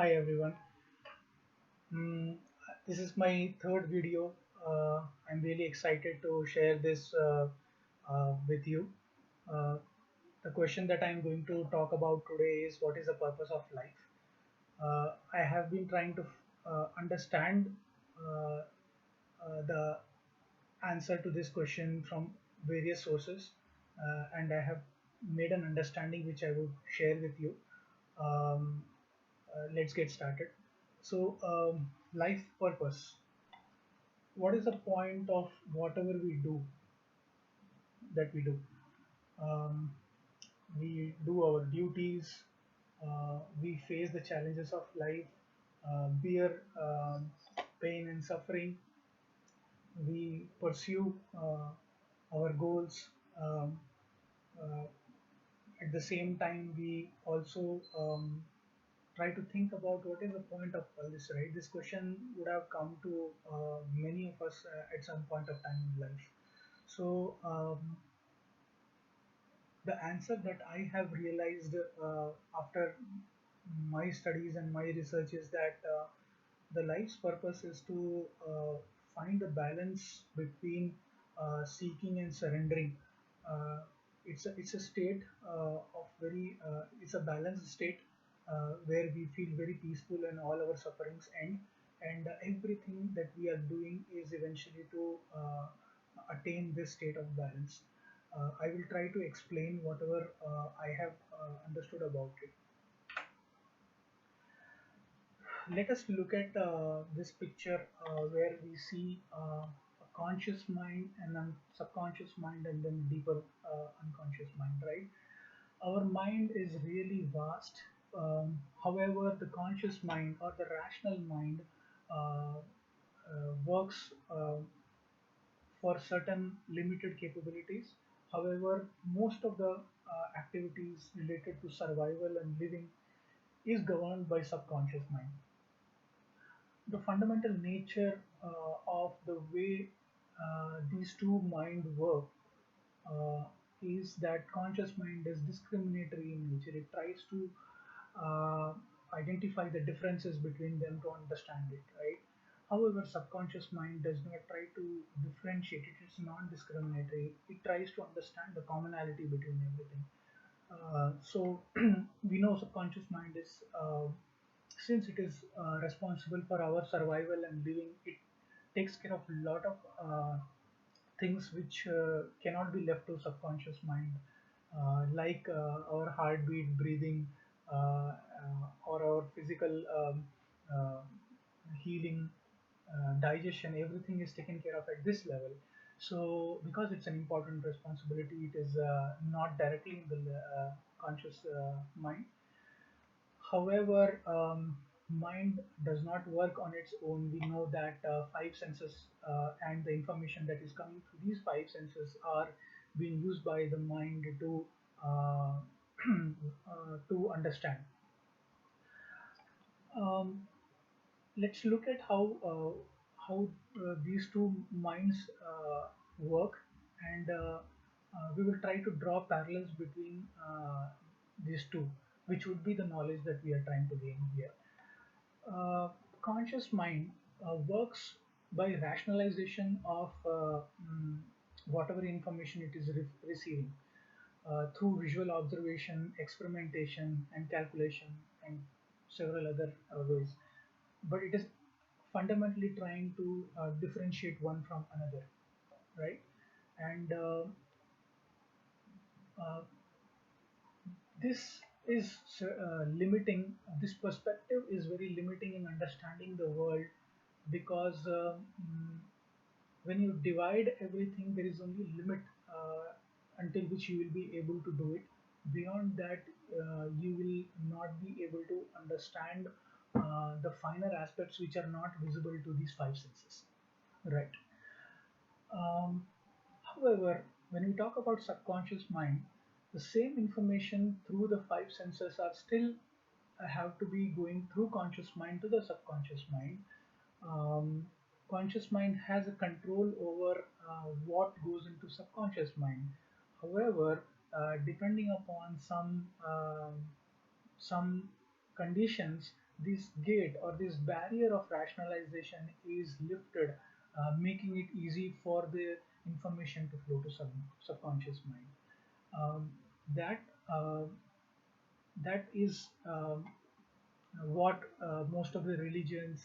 Hi everyone. Mm, this is my third video. I'm really excited to share this with you. Uh, the question that I'm going to talk about today is what is the purpose of life? I have been trying to understand uh, the answer to this question from various sources, and I have made an understanding which I would share with you. Um, let's get started. Life purpose. What is the point of whatever we do that we do? Um, we do our duties, we face the challenges of life, bear pain and suffering, we pursue our goals. Um, uh, at the same time, we also try to think about what is the point of all this, right? This question would have come to many of us at some point of time in life. So, the answer that I have realized after my studies and my research is that the life's purpose is to find a balance between seeking and surrendering. Uh, it's a state of very it's a balanced state where we feel very peaceful and all our sufferings end, and everything that we are doing is eventually to attain this state of balance. I will try to explain whatever I have understood about it. Let us look at this picture where we see a conscious mind and then subconscious mind and then deeper unconscious mind, right? Our mind is really vast. However, the conscious mind or the rational mind works for certain limited capabilities. However, most of the activities related to survival and living is governed by subconscious mind. The fundamental nature of the way these two mind work uh, is that conscious mind is discriminatory in nature. It tries to uh, identify the differences between them to understand it, right? However, subconscious mind does not try to differentiate it. It's non-discriminatory. It tries to understand the commonality between everything. So we know subconscious mind is since it is responsible for our survival and living, it takes care of a lot of things which cannot be left to subconscious mind, like our heartbeat, breathing, or our physical uh, healing, digestion. Everything is taken care of at this level. So, because it's an important responsibility, it is not directly in the conscious mind. However, mind does not work on its own. We know that five senses and the information that is coming through these five senses are being used by the mind uh, to understand. Um, let's look at how these two minds work, and we will try to draw parallels between these two, which would be the knowledge that we are trying to gain here. uh, Conscious mind works by rationalization of whatever information it is receiving through visual observation, experimentation, and calculation, and several other ways. But it is fundamentally trying to differentiate one from another, right? And uh, this is limiting. This perspective is very limiting in understanding the world because when you divide everything, there is only limit until which you will be able to do it. Beyond that, you will not be able to understand the finer aspects which are not visible to these five senses, right? um, However, when we talk about subconscious mind, the same information through the five senses are still have to be going through conscious mind to the subconscious mind. um, Conscious mind has a control over what goes into subconscious mind. However, depending upon some conditions, this gate or this barrier of rationalization is lifted, making it easy for the information to flow to subconscious mind. Um, that uh, that is what most of the religions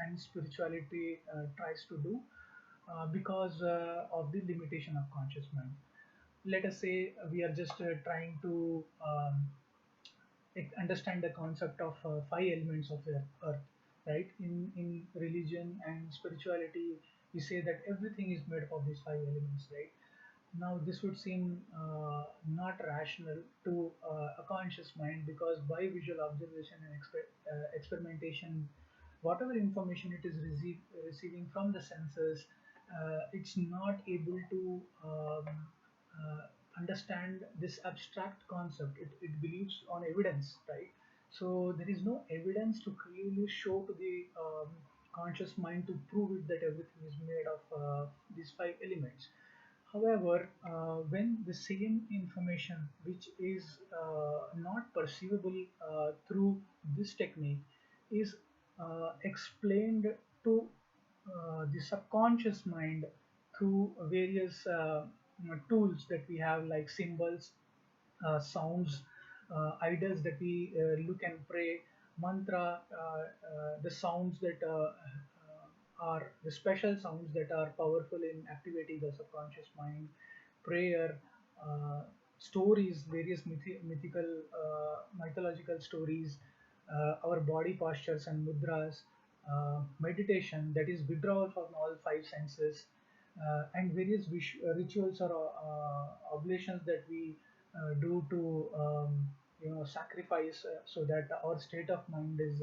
and spirituality tries to do, because of the limitation of conscious mind. Let us say we are just trying to understand the concept of five elements of the earth, right? In religion and spirituality, we say that everything is made up of these five elements, right? Now, this would seem not rational to a conscious mind, because by visual observation and experimentation, whatever information it is receiving from the senses, it's not able to understand this abstract concept. It believes on evidence, right? So there is no evidence to clearly show to the conscious mind to prove it that everything is made of these five elements. However, when the same information, which is not perceivable through this technique, is explained to the subconscious mind through various tools that we have, like symbols, sounds, idols that we look and pray, mantra, the sounds that are the special sounds that are powerful in activating the subconscious mind, prayer, uh, stories, various mythical, mythological stories, our body postures and mudras, meditation, that is withdrawal from all five senses, and various rituals or oblations that we do to sacrifice, so that our state of mind is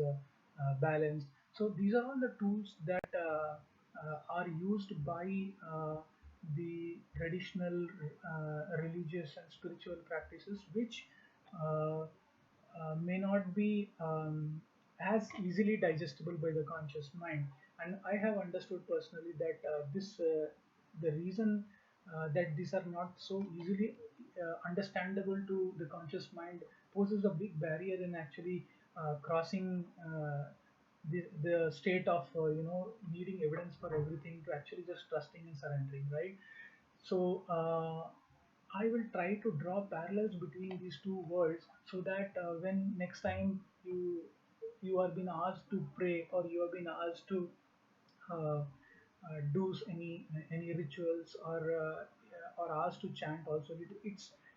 balanced. So these are all the tools that are used by the traditional religious and spiritual practices, which uh, may not be as easily digestible by the conscious mind. And I have understood personally that the reason that these are not so easily understandable to the conscious mind poses a big barrier in actually crossing the state of needing evidence for everything to actually just trusting and surrendering, right? So I will try to draw parallels between these two worlds, so that when next time you are being asked to pray, or you are being asked to do any rituals, or asked to chant also,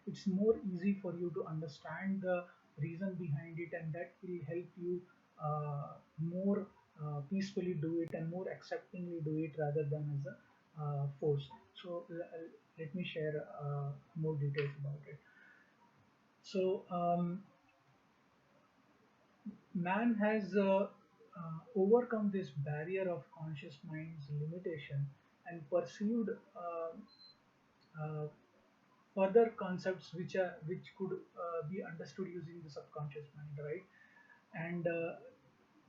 it's more easy for you to understand the reason behind it, and that will help you more peacefully do it and more acceptingly do it, rather than as a force. So let me share more details about it. So man has overcome this barrier of conscious mind's limitation and pursued uh, further concepts which could be understood using the subconscious mind, right? And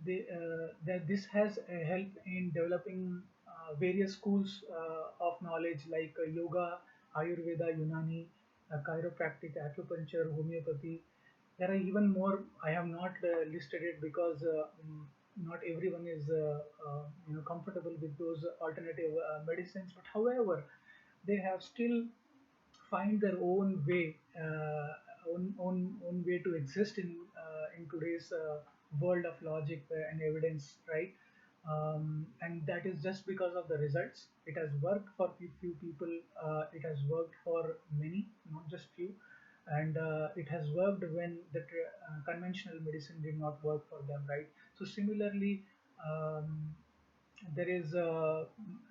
that this has helped in developing various schools of knowledge, like yoga, Ayurveda, Unani, chiropractic, acupuncture, homeopathy. There are even more. I have not listed it, because not everyone is comfortable with those alternative medicines. But however, they have still find their own way, own way to exist in today's world of logic and evidence, right? And that is just because of the results. It has worked for few people. It has worked for many, not just few. And it has worked when the conventional medicine did not work for them, right? So similarly, um, there is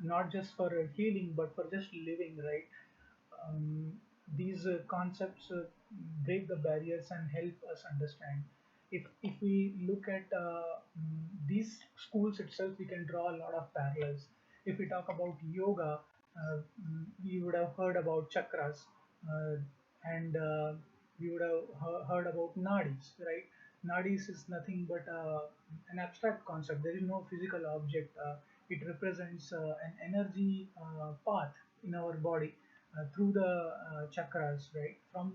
not just for healing, but for just living, right? um, these concepts break the barriers and help us understand. If we look at these schools itself, we can draw a lot of parallels. If we talk about yoga, we would have heard about chakras, uh, and we would have heard about nadis, right? Nadis is nothing but an abstract concept. There is no physical object. It represents an energy path in our body through the chakras, right? From